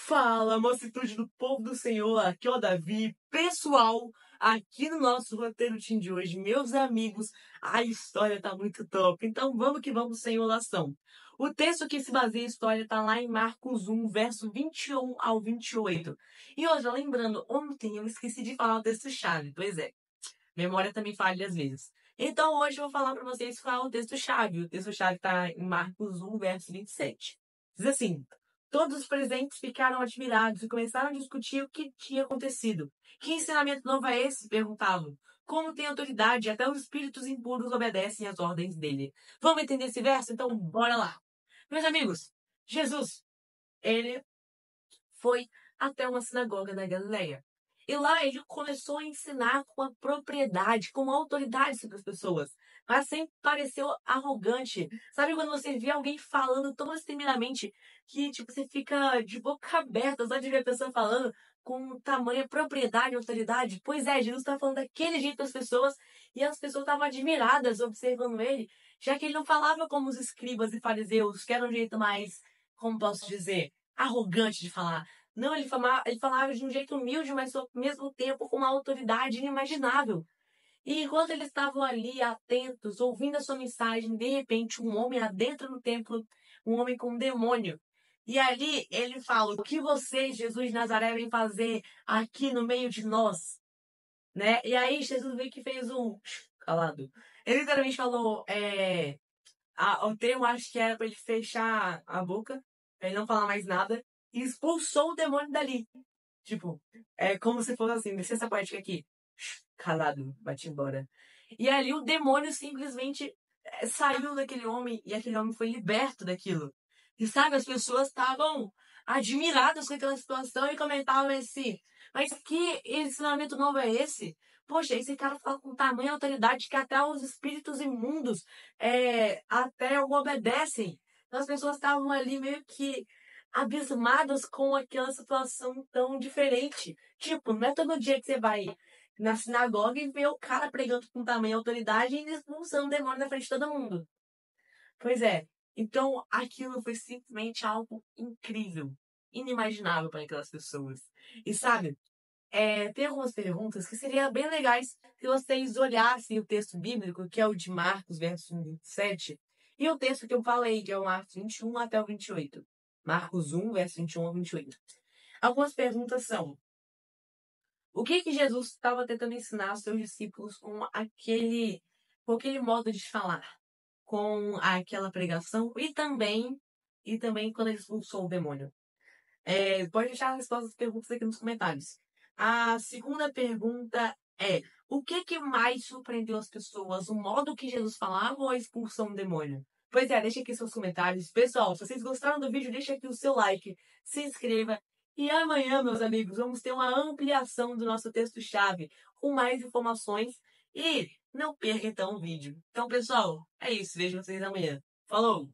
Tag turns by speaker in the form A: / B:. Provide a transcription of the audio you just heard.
A: Fala, mocitude do povo do Senhor, aqui é o Davi. Pessoal, aqui no nosso roteiro team de hoje, meus amigos, a história tá muito top. Então vamos que vamos sem enrolação. O texto que se baseia a história tá lá em Marcos 1, verso 21 ao 28. E hoje, lembrando, ontem eu esqueci de falar o texto-chave, pois é. Memória também falha às vezes. Então hoje eu vou falar para vocês qual é o texto-chave. O texto-chave está em Marcos 1, verso 27. Diz assim: todos os presentes ficaram admirados e começaram a discutir o que tinha acontecido. Que ensinamento novo é esse? Perguntavam. Como tem autoridade, até os espíritos impuros obedecem às ordens dele. Vamos entender esse verso? Então, bora lá. Meus amigos, Jesus, ele foi até uma sinagoga na Galileia. E lá ele começou a ensinar com a propriedade, com autoridade sobre as pessoas. Mas sempre pareceu arrogante. Sabe quando você vê alguém falando tão timidamente que tipo, você fica de boca aberta só de ver a pessoa falando com tamanha propriedade e autoridade? Pois é, Jesus estava falando daquele jeito das pessoas e as pessoas estavam admiradas observando ele, já que ele não falava como os escribas e fariseus, que era um jeito mais, como posso dizer, arrogante de falar. Não, ele falava de um jeito humilde, mas ao mesmo tempo com uma autoridade inimaginável. E enquanto eles estavam ali atentos, ouvindo a sua mensagem, de repente um homem adentra no templo, um homem com um demônio. E ali ele fala: o que você, Jesus de Nazaré, vem fazer aqui no meio de nós? Né? E aí Jesus veio que fez um calado. Ele literalmente falou, o termo acho que era para ele fechar a boca, pra ele não falar mais nada, e expulsou o demônio dali. Tipo, é como se fosse assim, licença poética aqui. Calado, bate embora. E ali o demônio simplesmente saiu daquele homem e aquele homem foi liberto daquilo. E sabe, as pessoas estavam admiradas com aquela situação e comentavam assim, mas que ensinamento novo é esse? Poxa, esse cara fala com tamanha autoridade que até os espíritos imundos até o obedecem. Então as pessoas estavam ali meio que abismadas com aquela situação tão diferente. Tipo, não é todo dia que você vai na sinagoga e vê o cara pregando com tamanha autoridade e expulsando o demônio na frente de todo mundo. Pois é. Então, aquilo foi simplesmente algo incrível, inimaginável para aquelas pessoas. E sabe, tem algumas perguntas que seriam bem legais se vocês olhassem o texto bíblico, que é o de Marcos, verso 27, e o texto que eu falei, que é o Marcos 21 até o 28. Marcos 1, verso 21 ao 28. Algumas perguntas são: o que Jesus estava tentando ensinar aos seus discípulos com aquele modo de falar, com aquela pregação e também quando ele expulsou o demônio? Pode deixar as respostas das perguntas aqui nos comentários. A segunda pergunta é: o que mais surpreendeu as pessoas? O modo que Jesus falava ou a expulsão do demônio? Pois é, deixa aqui seus comentários. Pessoal, se vocês gostaram do vídeo, deixa aqui o seu like, se inscreva. E amanhã, meus amigos, vamos ter uma ampliação do nosso texto-chave com mais informações. E não perca então o vídeo. Então, pessoal, é isso. Vejo vocês amanhã. Falou!